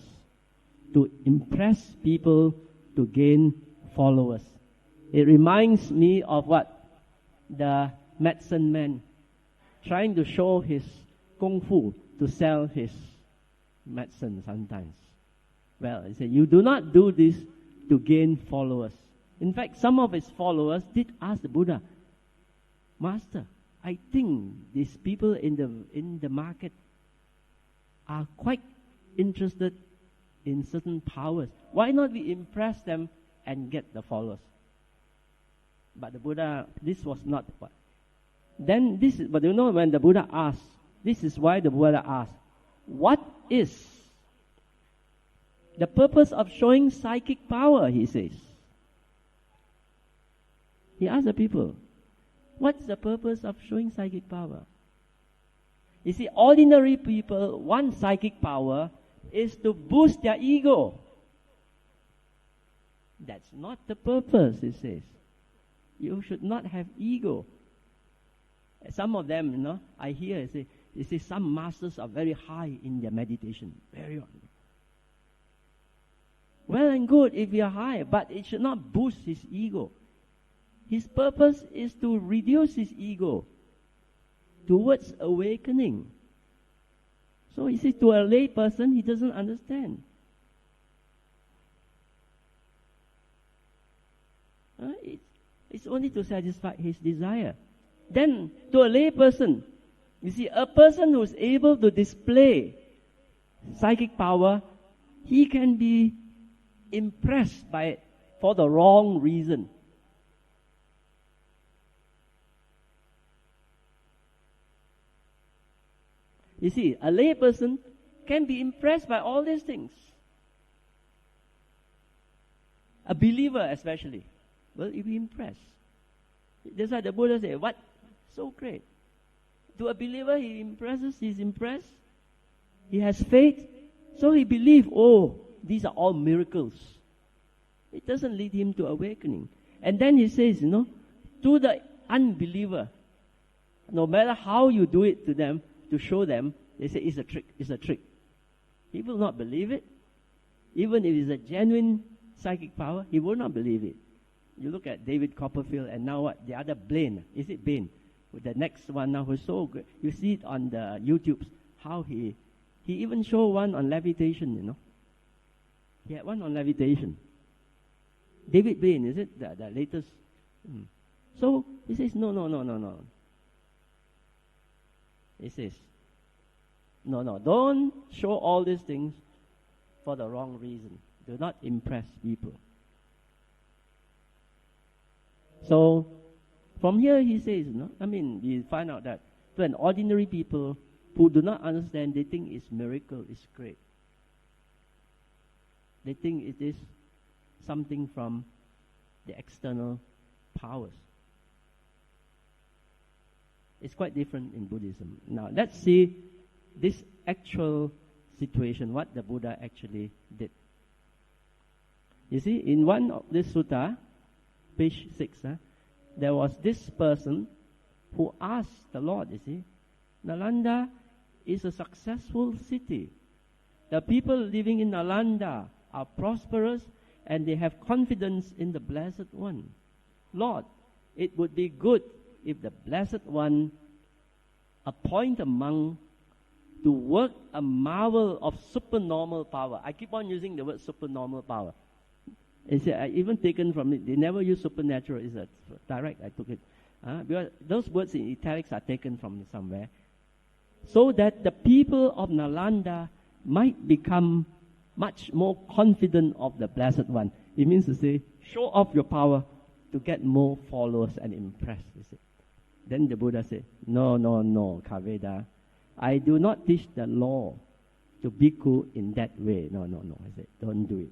to impress people, to gain followers. It reminds me of what? The medicine man trying to show his kung fu to sell his medicine sometimes. Well, he said, you do not do this to gain followers. In fact, some of his followers did ask the Buddha, Master, I think these people in the market are quite interested in certain powers. Why not we impress them and get the followers? But the Buddha, this was not what. Then this is, but you know when the Buddha asked, this is why the Buddha asked, what is the purpose of showing psychic power, he says. He asked the people, what's the purpose of showing psychic power? You see, ordinary people want psychic power is to boost their ego. That's not the purpose, he says. You should not have ego. Some of them, you know, I hear, they say some masters are very high in their meditation. Very high. Well and good if you are high, but it should not boost his ego. His purpose is to reduce his ego towards awakening. So he says to a lay person, he doesn't understand. It's only to satisfy his desire. Then to a lay person, you see, a person who is able to display psychic power, he can be impressed by it for the wrong reason. You see, a lay person can be impressed by all these things. A believer especially will be impressed. That's why the Buddha said, what? So great. To a believer, he's impressed. He has faith. So he believes, oh, these are all miracles. It doesn't lead him to awakening. And then he says, you know, to the unbeliever, no matter how you do it to them, to show them, they say it's a trick, it's a trick. He will not believe it. Even if it's a genuine psychic power, he will not believe it. You look at David Copperfield and now what? The other Blaine. Is it Blaine? With the next one now who's so good. You see it on the YouTube, how he even showed one on levitation, you know. He had one on levitation. David Bain, is it? The latest. So he says, no. He says, no, don't show all these things for the wrong reason. Do not impress people. So from here he says, we find out that to an ordinary people who do not understand, they think it's miracle, it's great. They think it is something from the external powers. It's quite different in Buddhism. Now, let's see this actual situation, what the Buddha actually did. You see, in one of this sutta, page 6, there was this person who asked the Lord, you see, Nalanda is a successful city. The people living in Nalanda are prosperous and they have confidence in the Blessed One. Lord, it would be good if the Blessed One appoint a monk to work a marvel of supernormal power. I keep on using the word supernormal power. It's even taken from it. They never use supernatural. It's direct. I took it. Because those words in italics are taken from somewhere. So that the people of Nalanda might become much more confident of the Blessed One. It means to say, show off your power to get more followers and impress. You see. Then the Buddha said, no, Kaveda. I do not teach the law to bhikkhu in that way. No. I said, don't do it.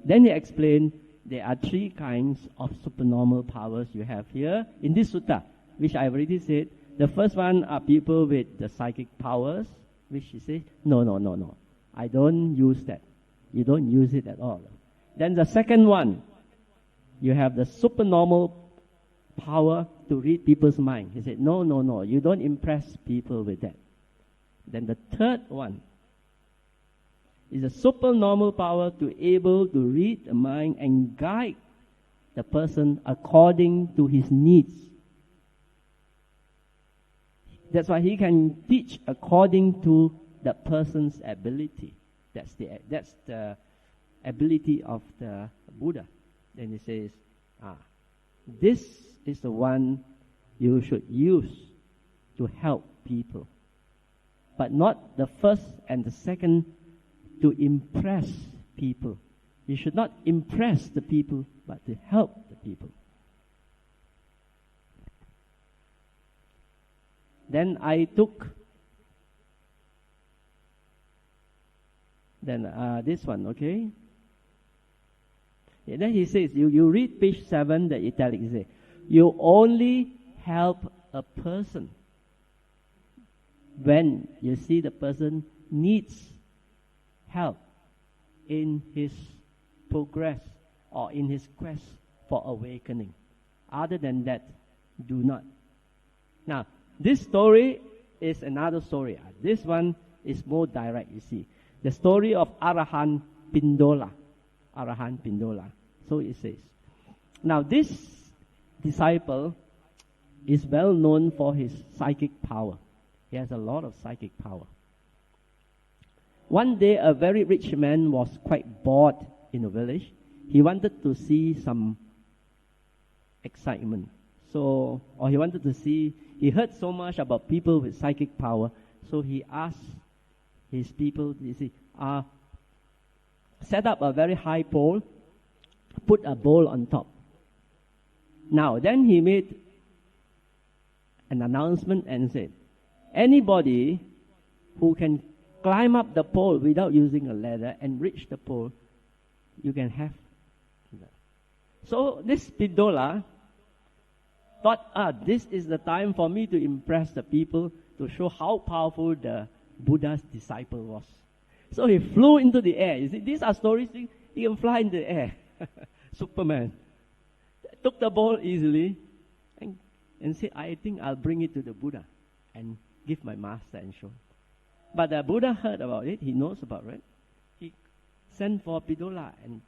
Then he explained there are three kinds of supernormal powers you have here in this sutta, which I already said. The first one are people with the psychic powers, which he says, no. I don't use that. You don't use it at all. Then the second one, you have the supernormal power to read people's mind. He said, no. You don't impress people with that. Then the third one is a supernormal power to able to read the mind and guide the person according to his needs. That's why he can teach according to the person's ability. That's the ability of the Buddha. Then he says, this is the one you should use to help people. But not the first and the second to impress people. You should not impress the people, but to help the people. Then I took this one, okay? And then he says, you read page 7, the italic, he says, you only help a person when you see the person needs help in his progress or in his quest for awakening. Other than that, do not. Now, this story is another story. This one is more direct, you see. The story of Arahant Pindola. So it says. Now, this disciple is well known for his psychic power. He has a lot of psychic power. One day, a very rich man was quite bored in a village. He wanted to see some excitement. He heard so much about people with psychic power, so he asked his people, set up a very high pole, put a bowl on top. Now, then he made an announcement and said, anybody who can climb up the pole without using a ladder and reach the pole, you can have that. So this Pindola thought, this is the time for me to impress the people, to show how powerful the Buddha's disciple was. So he flew into the air. You see, these are stories, he can fly in the air. Superman. Took the ball easily and said, I think I'll bring it to the Buddha and give my master and show. But the Buddha heard about it. He knows about it. He sent for Pindola and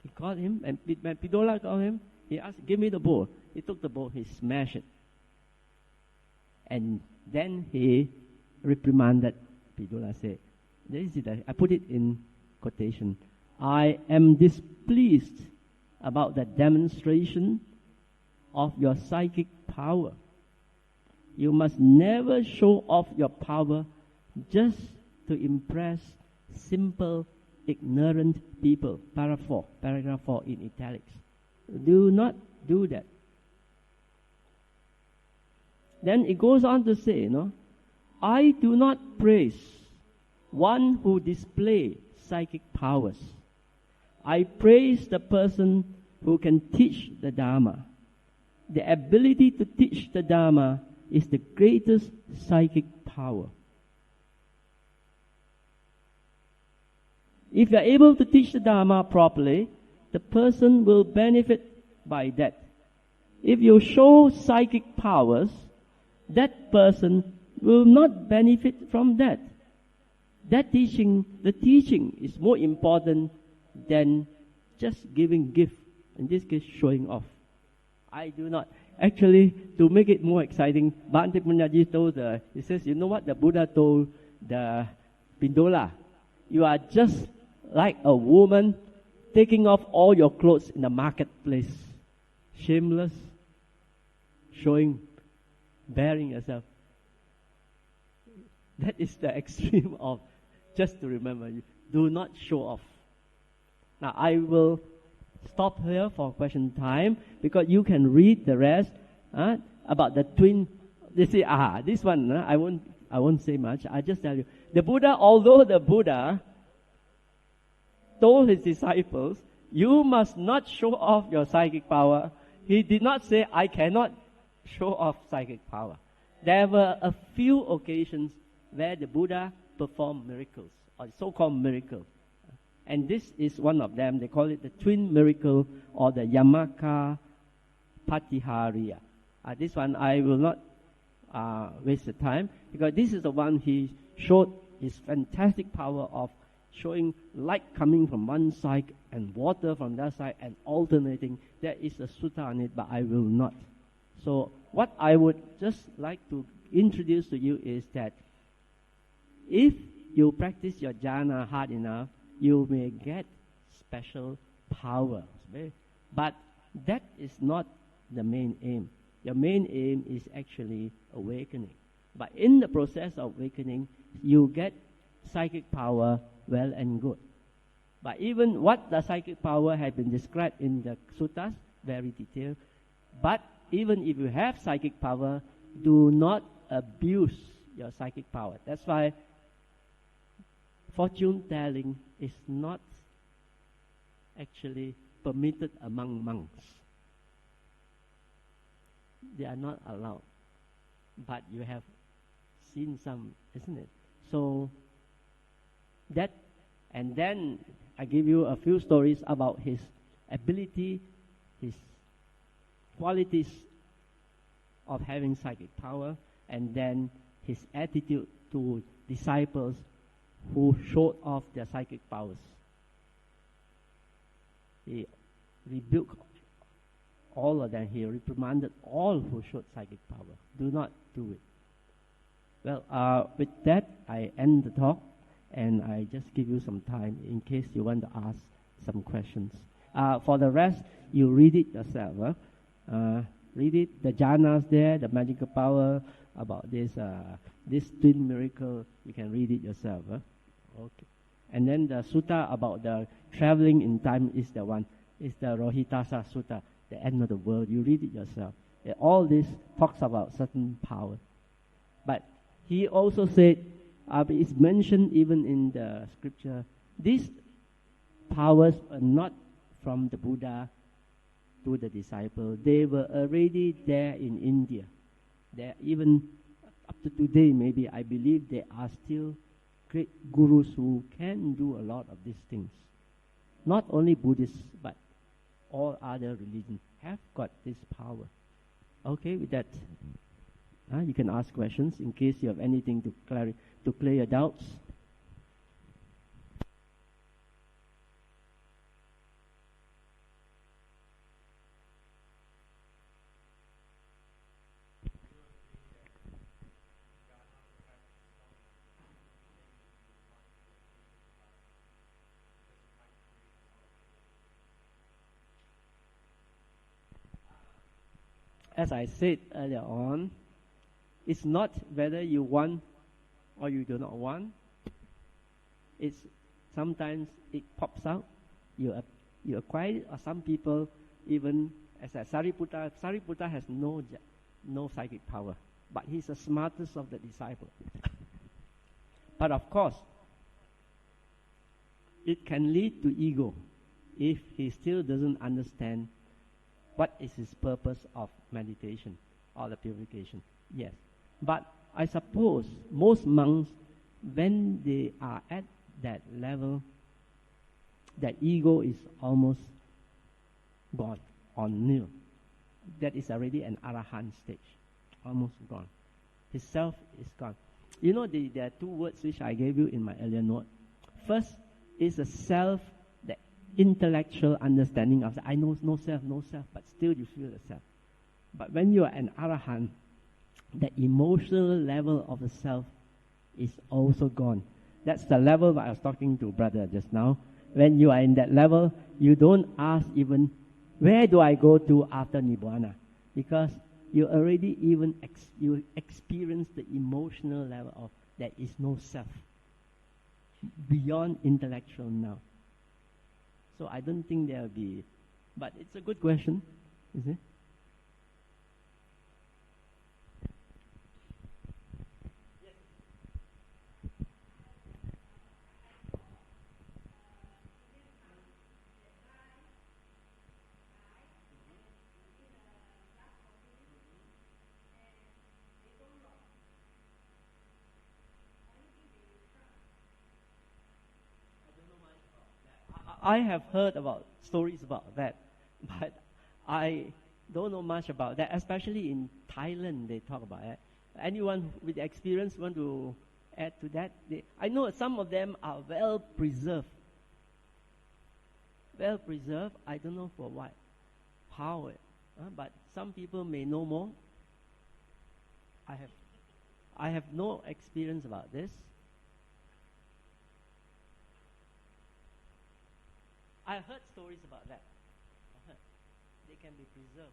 he called him. And when Pindola called him, he asked, give me the bowl. He took the bowl. He smashed it. And then he reprimanded Pindula said, this is I put it in quotation, I am displeased about the demonstration of your psychic power. You must never show off your power just to impress simple, ignorant people. Paragraph 4 in italics. Do not do that. Then it goes on to say, I do not praise one who displays psychic powers. I praise the person who can teach the Dharma. The ability to teach the Dharma is the greatest psychic power. If you are able to teach the Dharma properly, the person will benefit by that. If you show psychic powers, that person will not benefit from that. The teaching is more important than just giving gift. In this case, showing off. I do not. Actually, to make it more exciting, Bhante Punjaji told he says, you know what the Buddha told the Pindola? You are just like a woman taking off all your clothes in the marketplace. Shameless, bearing yourself. That is the extreme of, just to remember, you do not show off. Now I will stop here for question time because you can read the rest about the twin. They say, this one I won't say much. I just tell you, although the Buddha told his disciples, you must not show off your psychic power. He did not say, I cannot show off psychic power. There were a few occasions where the Buddha performed miracles, or so-called miracles. And this is one of them. They call it the twin miracle or the Yamaka Patihariya. This one I will not waste the time because this is the one he showed his fantastic power of showing light coming from one side and water from that side and alternating. There is a sutta on it, but I will not. So what I would just like to introduce to you is that if you practice your jhana hard enough, you may get special powers. But that is not the main aim. Your main aim is actually awakening. But in the process of awakening, you get psychic power, well and good. But even what the psychic power has been described in the suttas, very detailed. But even if you have psychic power, do not abuse your psychic power. That's why fortune telling is not actually permitted among monks. They are not allowed. But you have seen some, isn't it? So that, and then I give you a few stories about his ability, his qualities of having psychic power, and then his attitude to disciples who showed off their psychic powers. He rebuked all of them. He reprimanded all who showed psychic power. Do not do it. Well, with that, I end the talk, and I just give you some time in case you want to ask some questions. For the rest, you read it yourself. Read it, the jhanas there, the magical power, about this twin miracle, you can read it yourself. Okay. And then the sutta about the traveling in time is the one, is the Rohitasa Sutta, the end of the world. You read it yourself. All this talks about certain power. But he also said, it's mentioned even in the scripture, these powers are not from the Buddha to the disciple. They were already there in India. There, even up to today, maybe, I believe there are still great gurus who can do a lot of these things. Not only Buddhists, but all other religions have got this power. Okay, with that, you can ask questions in case you have anything to clear your doubts. as I said earlier on, it's not whether you want or you do not want. It's sometimes it pops out, you acquire it, or some people even, as I Sariputta has no psychic power, but he's the smartest of the disciples. But of course, it can lead to ego if he still doesn't understand what is his purpose of meditation or the purification. Yes. But I suppose most monks, when they are at that level, that ego is almost gone or nil. That is already an arahant stage, almost gone. His self is gone. You know, there are two words which I gave you in my earlier note. First is a self, the intellectual understanding of I know no self, but still you feel the self. But when you are an arahant, the emotional level of the self is also gone. That's the level that I was talking to brother just now. When you are in that level, you don't ask even, where do I go to after Nibbana? Because you already even you experience the emotional level of there is no self. Beyond intellectual now. So I don't think there will be, but it's a good question, is it? I have heard about stories about that, but I don't know much about that, especially in Thailand they talk about it. Anyone with experience want to add to that? I know some of them are well preserved. Well preserved, I don't know for what power, but some people may know more. I have no experience about this. I heard stories about that. They can be preserved.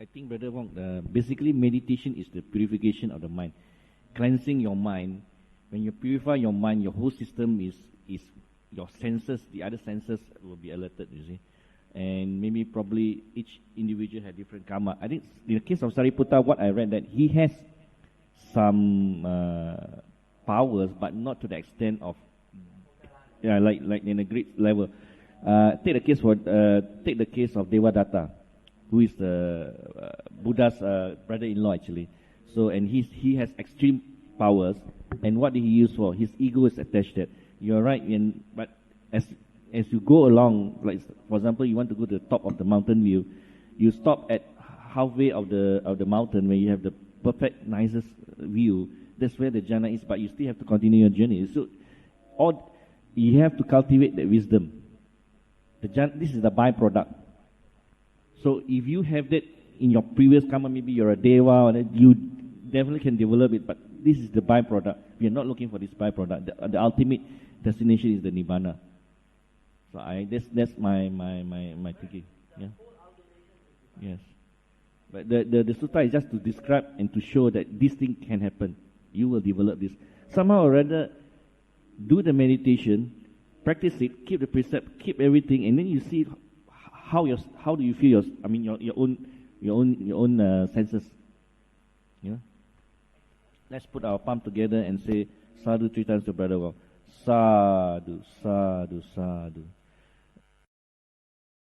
I think, Brother Wong, basically meditation is the purification of the mind. Cleansing your mind. When you purify your mind, your whole system is your senses, the other senses will be alerted, you see. And maybe probably each individual had different karma. I think in the case of Sariputta, what I read that he has some powers, but not to the extent of, like in a great level. Take the case of Devadatta, who is the Buddha's brother-in-law actually. So, and he has extreme powers. And what did he use for? His ego is attached to that. You're right, but as you go along, like for example, you want to go to the top of the mountain view, you stop at halfway of the mountain where you have the perfect, nicest view. That's where the jhana is, but you still have to continue your journey. So, you have to cultivate that wisdom. This is the byproduct. So if you have that in your previous karma, maybe you're a deva, or you definitely can develop it, but this is the byproduct. We are not looking for this byproduct. The ultimate destination is the nibbana. So that's my thinking. Yeah. Yes. But the sutta is just to describe and to show that this thing can happen. You will develop this. Somehow or rather, do the meditation, practice it, keep the precept, keep everything, and then you see how do you feel your own senses. Yeah. Let's put our palm together and say sadhu 3 times to Brother Wong. Sadhu, sadhu, sadhu.